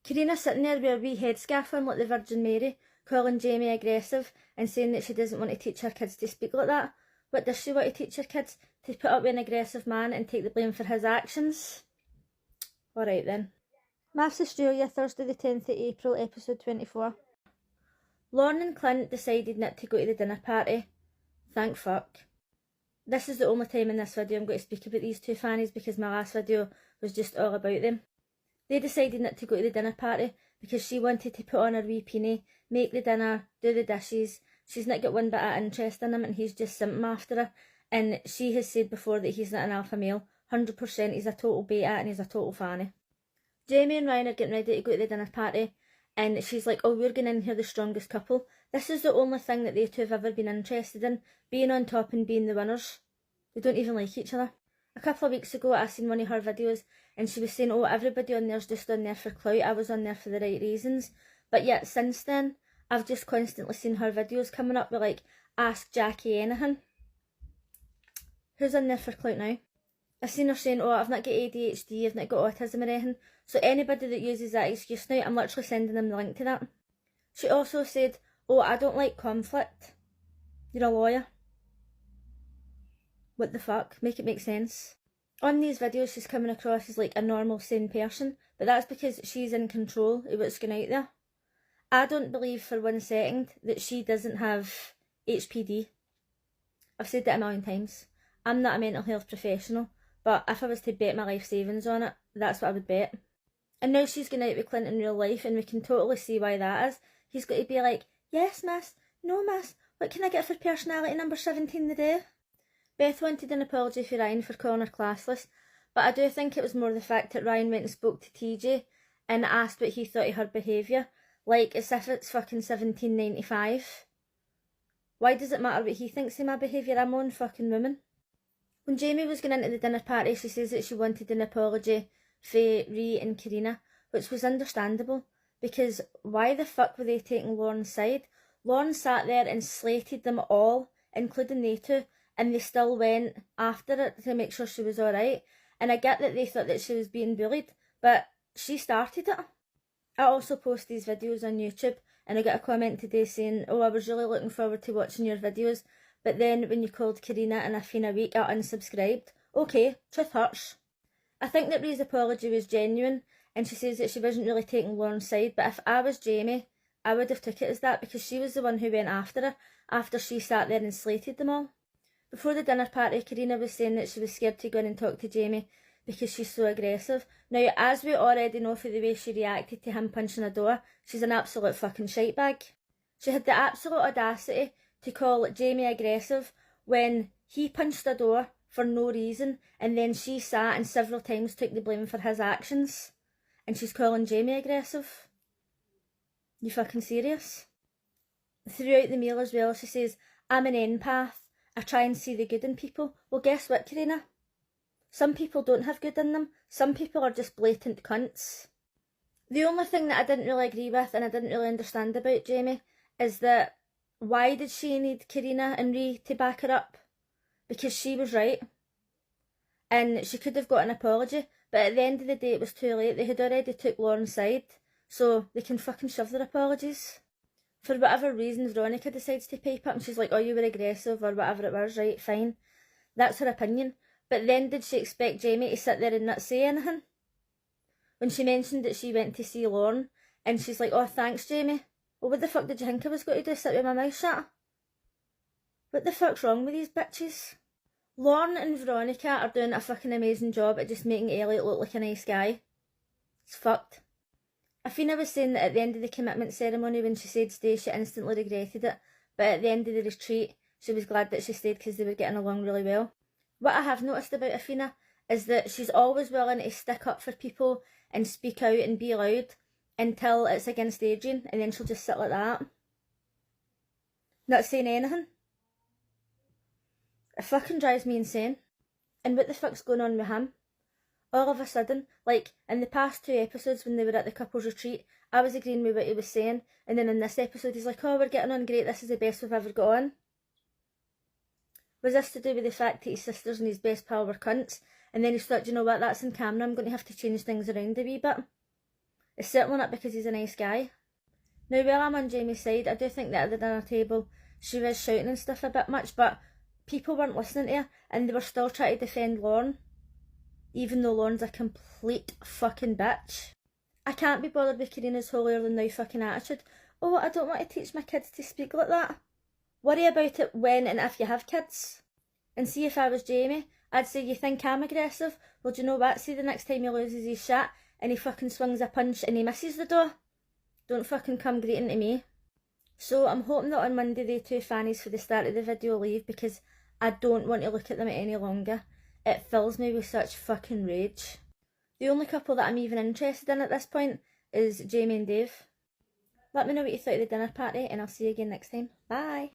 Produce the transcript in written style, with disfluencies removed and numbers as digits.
Karina's sitting there with a wee headscarf on like the Virgin Mary, calling Jamie aggressive and saying that she doesn't want to teach her kids to speak like that. What does she want to teach her kids? To put up with an aggressive man and take the blame for his actions? Alright then. Maths Australia, Thursday the 10th of April, episode 24. Lauren and Clint decided not to go to the dinner party. Thank fuck. This is the only time in this video I'm going to speak about these two fannies because my last video was just all about them. They decided not to go to the dinner party because she wanted to put on her wee peenie, make the dinner, do the dishes. She's not got one bit of interest in him and he's just simping after her. And she has said before that he's not an alpha male. 100% he's a total beta and he's a total fanny. Jamie and Ryan are getting ready to go to the dinner party and she's like, oh, we're going in here the strongest couple. This is the only thing that they two have ever been interested in, being on top and being the winners. They don't even like each other. A couple of weeks ago I seen one of her videos and she was saying, oh, everybody on there's just on there for clout, I was on there for the right reasons. But yet since then, I've just constantly seen her videos coming up with like, ask Jackie anything. Who's on there for clout now? I've seen her saying, oh, I've not got ADHD, I've not got autism or anything. So anybody that uses that excuse now, I'm literally sending them the link to that. She also said, oh, I don't like conflict. You're a lawyer. What the fuck? Make it make sense. On these videos she's coming across as like a normal sane person, but that's because she's in control of what's going out there. I don't believe for 1 second that she doesn't have HPD. I've said that a million times. I'm not a mental health professional, but if I was to bet my life savings on it, that's what I would bet. And now she's going out with Clint in real life and we can totally see why that is. He's got to be like, yes miss, no miss, what can I get for personality number 17 today? Beth wanted an apology for Ryan for calling her classless, but I do think it was more the fact that Ryan went and spoke to TJ and asked what he thought of her behaviour, like as if it's fucking 1795. Why does it matter what he thinks of my behaviour? I'm one fucking woman. When Jamie was going into the dinner party, she says that she wanted an apology for Ree and Karina, which was understandable, because why the fuck were they taking Lauren's side? Lauren sat there and slated them all, including they two, and they still went after it to make sure she was alright. And I get that they thought that she was being bullied, but she started it. I also post these videos on YouTube, and I got a comment today saying, oh, I was really looking forward to watching your videos, but then when you called Karina and Afina weak, I unsubscribed. Okay, truth hurts. I think that Ree's apology was genuine, and she says that she wasn't really taking Lauren's side, but if I was Jamie, I would have took it as that, because she was the one who went after her, after she sat there and slated them all. Before the dinner party, Karina was saying that she was scared to go in and talk to Jamie because she's so aggressive. Now, as we already know from the way she reacted to him punching a door, she's an absolute fucking shitebag. She had the absolute audacity to call Jamie aggressive when he punched a door for no reason, and then she sat and several times took the blame for his actions, and she's calling Jamie aggressive. You fucking serious? Throughout the meal as well, she says, I'm an empath. I try and see the good in people. Well, guess what, Karina? Some people don't have good in them. Some people are just blatant cunts. The only thing that I didn't really agree with and I didn't really understand about Jamie is that why did she need Karina and Ree to back her up? Because she was right. And she could have got an apology, but at the end of the day it was too late. They had already took Lauren's side, so they can fucking shove their apologies. For whatever reason, Veronica decides to pipe up and she's like, oh, you were aggressive or whatever it was, right, fine. That's her opinion. But then did she expect Jamie to sit there and not say anything? When she mentioned that she went to see Lauren and she's like, oh, thanks, Jamie. Well, what the fuck did you think I was going to do, sit with my mouth shut? What the fuck's wrong with these bitches? Lauren and Veronica are doing a fucking amazing job at just making Elliot look like a nice guy. It's fucked. Afina was saying that at the end of the commitment ceremony when she said stay, she instantly regretted it, but at the end of the retreat she was glad that she stayed because they were getting along really well. What I have noticed about Afina is that she's always willing to stick up for people and speak out and be loud until it's against Adrian, and then she'll just sit like that. Not saying anything. It fucking drives me insane. And what the fuck's going on with him? All of a sudden, like in the past 2 episodes when they were at the couples retreat, I was agreeing with what he was saying, and then in this episode he's like, oh, we're getting on great, this is the best we've ever got on. Was this to do with the fact that his sisters and his best pal were cunts, and then he thought, you know what, that's in camera, I'm going to have to change things around a wee bit? It's certainly not because he's a nice guy. Now, while I'm on Jamie's side, I do think that at the dinner table she was shouting and stuff a bit much, but people weren't listening to her and they were still trying to defend Lauren, even though Lauren's a complete fucking bitch. I can't be bothered with Karina's holier than thou fucking attitude. Oh, I don't want to teach my kids to speak like that. Worry about it when and if you have kids. And see, if I was Jamie, I'd say, you think I'm aggressive? Well, do you know what? See, the next time he loses his shit and he fucking swings a punch and he misses the door, don't fucking come greeting to me. So I'm hoping that on Monday the two fannies for the start of the video leave, because I don't want to look at them any longer. It fills me with such fucking rage. The only couple that I'm even interested in at this point is Jamie and Dave. Let me know what you thought of the dinner party and I'll see you again next time. Bye!